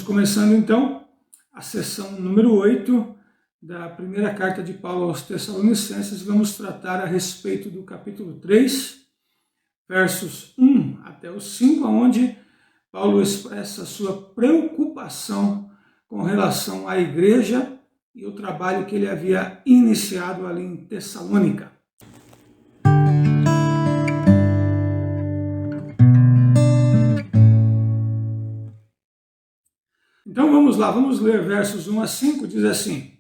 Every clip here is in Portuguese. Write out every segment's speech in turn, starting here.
começando então a sessão número 8 da primeira carta de Paulo aos Tessalonicenses. Vamos tratar a respeito do capítulo 3, versos 1 até o 5, onde Paulo expressa sua preocupação com relação à igreja e o trabalho que ele havia iniciado ali em Tessalônica. Então vamos lá, vamos ler versos 1 a 5, diz assim: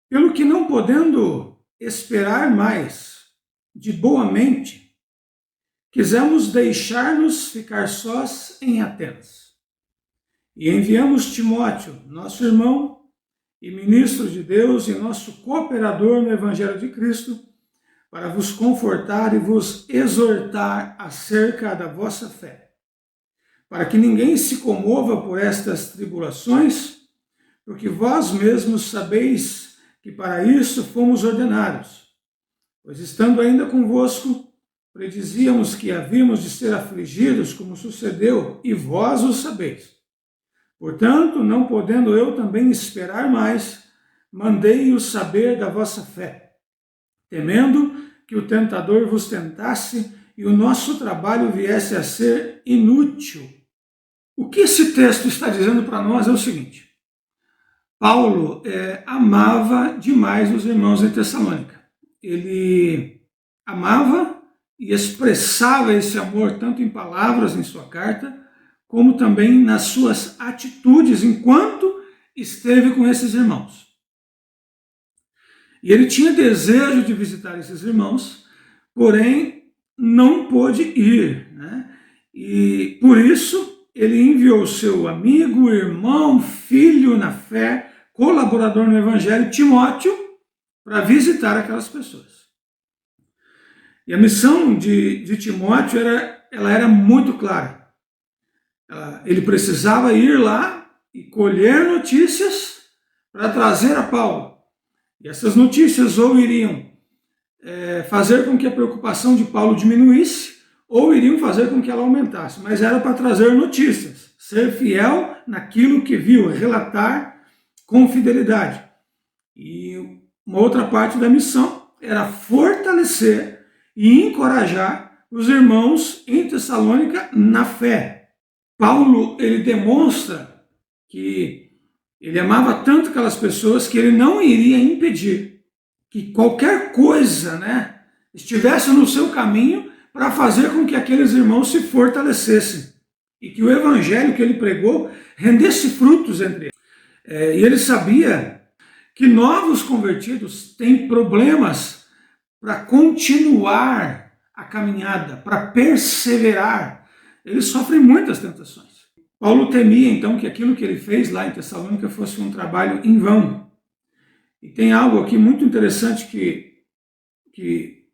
pelo que não podendo esperar mais, de boa mente, quisemos deixar-nos ficar sós em Atenas. E enviamos Timóteo, nosso irmão e ministro de Deus e nosso cooperador no Evangelho de Cristo, para vos confortar e vos exortar acerca da vossa fé, para que ninguém se comova por estas tribulações, porque vós mesmos sabeis que para isso fomos ordenados. Pois estando ainda convosco, predizíamos que havíamos de ser afligidos, como sucedeu, e vós o sabeis. Portanto, não podendo eu também esperar mais, mandei-os saber da vossa fé, temendo que o tentador vos tentasse e o nosso trabalho viesse a ser inútil. O que esse texto está dizendo para nós é o seguinte: Paulo amava demais os irmãos em Tessalônica. Ele amava e expressava esse amor tanto em palavras em sua carta, como também nas suas atitudes enquanto esteve com esses irmãos. E ele tinha desejo de visitar esses irmãos, porém não pôde ir, né? E por isso ele enviou seu amigo, irmão, filho na fé, colaborador no Evangelho, Timóteo, para visitar aquelas pessoas. E a missão de Timóteo era muito clara. Ele precisava ir lá e colher notícias para trazer a Paulo. E essas notícias ou iriam fazer com que a preocupação de Paulo diminuísse, ou iriam fazer com que ela aumentasse, mas era para trazer notícias, ser fiel naquilo que viu, relatar com fidelidade. E uma outra parte da missão era fortalecer e encorajar os irmãos em Tessalônica na fé. Paulo, ele demonstra que ele amava tanto aquelas pessoas que ele não iria impedir que qualquer coisa, estivesse no seu caminho para fazer com que aqueles irmãos se fortalecessem e que o evangelho que ele pregou rendesse frutos entre eles. E ele sabia que novos convertidos têm problemas para continuar a caminhada, para perseverar. Eles sofrem muitas tentações. Paulo temia então que aquilo que ele fez lá em Tessalônica fosse um trabalho em vão. E tem algo aqui muito interessante que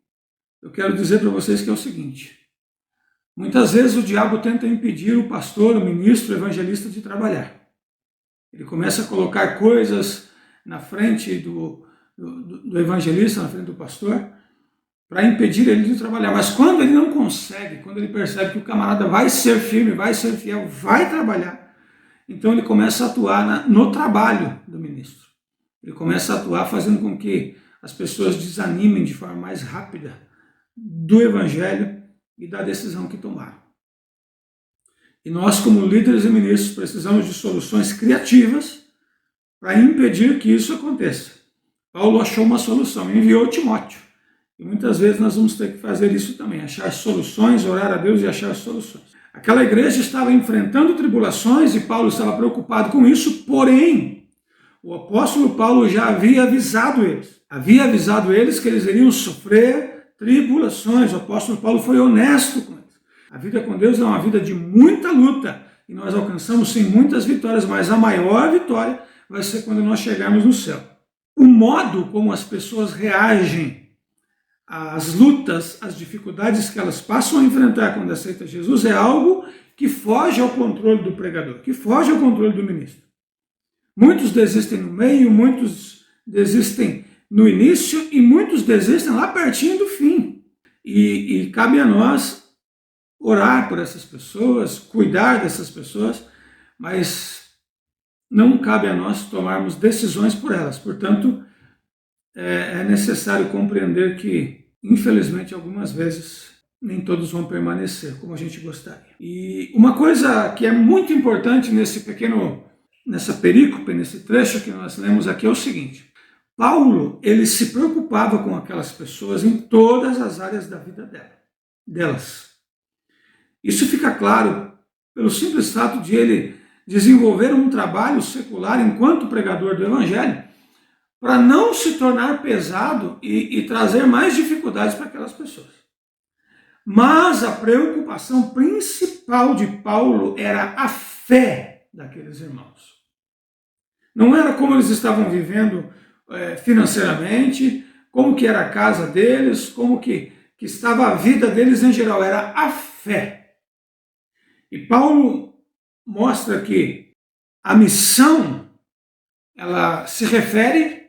eu quero dizer para vocês, que é o seguinte: muitas vezes o diabo tenta impedir o pastor, o ministro, o evangelista de trabalhar. Ele começa a colocar coisas na frente do evangelista, na frente do pastor, para impedir ele de trabalhar. Mas quando ele não consegue, quando ele percebe que o camarada vai ser firme, vai ser fiel, vai trabalhar, então ele começa a atuar no trabalho do ministro. Ele começa a atuar fazendo com que as pessoas desanimem de forma mais rápida do evangelho e da decisão que tomaram. E nós, como líderes e ministros, precisamos de soluções criativas para impedir que isso aconteça. Paulo achou uma solução, enviou Timóteo. E muitas vezes nós vamos ter que fazer isso também, achar soluções, orar a Deus e achar soluções. Aquela igreja estava enfrentando tribulações e Paulo estava preocupado com isso, porém, o apóstolo Paulo já havia avisado eles que eles iriam sofrer tribulações. O apóstolo Paulo foi honesto com eles. A vida com Deus é uma vida de muita luta e nós alcançamos sim muitas vitórias, mas a maior vitória vai ser quando nós chegarmos no céu. O modo como as pessoas reagem às lutas, às dificuldades que elas passam a enfrentar quando aceitam Jesus é algo que foge ao controle do pregador, que foge ao controle do ministro. Muitos desistem no meio, muitos desistem no início e muitos desistem lá pertinho do fim. E cabe a nós orar por essas pessoas, cuidar dessas pessoas, mas não cabe a nós tomarmos decisões por elas. Portanto, é necessário compreender que, infelizmente, algumas vezes, nem todos vão permanecer como a gente gostaria. E uma coisa que é muito importante nessa perícope, nesse trecho que nós lemos aqui, é o seguinte: Paulo, ele se preocupava com aquelas pessoas em todas as áreas da vida delas. Isso fica claro pelo simples fato de ele desenvolver um trabalho secular enquanto pregador do Evangelho, para não se tornar pesado e trazer mais dificuldades para aquelas pessoas. Mas a preocupação principal de Paulo era a fé daqueles irmãos. Não era como eles estavam vivendo financeiramente, como que era a casa deles, como que estava a vida deles em geral, era a fé. E Paulo mostra que a missão, ela se refere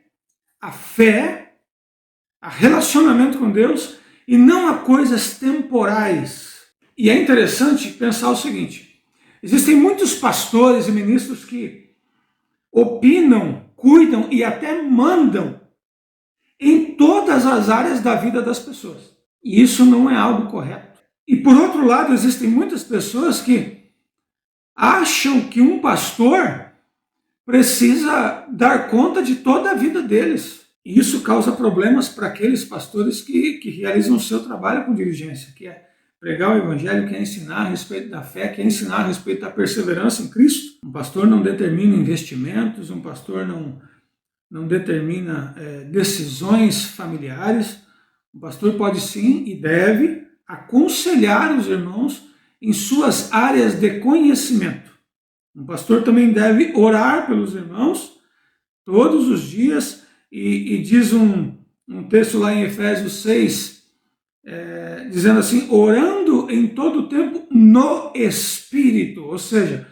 à fé, a relacionamento com Deus e não a coisas temporais. E é interessante pensar o seguinte: existem muitos pastores e ministros que opinam, cuidam e até mandam em todas as áreas da vida das pessoas. E isso não é algo correto. E por outro lado, existem muitas pessoas que acham que um pastor precisa dar conta de toda a vida deles. E isso causa problemas para aqueles pastores que realizam o seu trabalho com diligência, que é pregar o Evangelho, que é ensinar a respeito da fé, que é ensinar a respeito da perseverança em Cristo. Um pastor não determina investimentos, um pastor não determina decisões familiares. O pastor pode sim e deve aconselhar os irmãos em suas áreas de conhecimento. Um pastor também deve orar pelos irmãos todos os dias e diz um texto lá em Efésios 6, dizendo assim: orando em todo o tempo no Espírito, ou seja,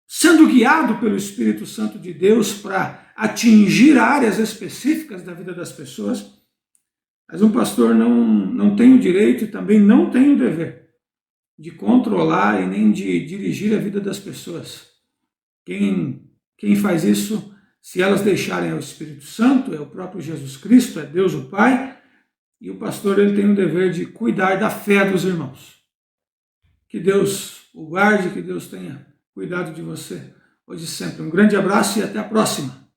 sendo guiado pelo Espírito Santo de Deus para atingir áreas específicas da vida das pessoas. Mas um pastor não tem o direito e também não tem o dever de controlar e nem de dirigir a vida das pessoas. Quem faz isso, se elas deixarem, é o Espírito Santo, é o próprio Jesus Cristo, é Deus o Pai, e o pastor ele tem o dever de cuidar da fé dos irmãos. Que Deus o guarde, que Deus tenha cuidado de você hoje e sempre. Um grande abraço e até a próxima.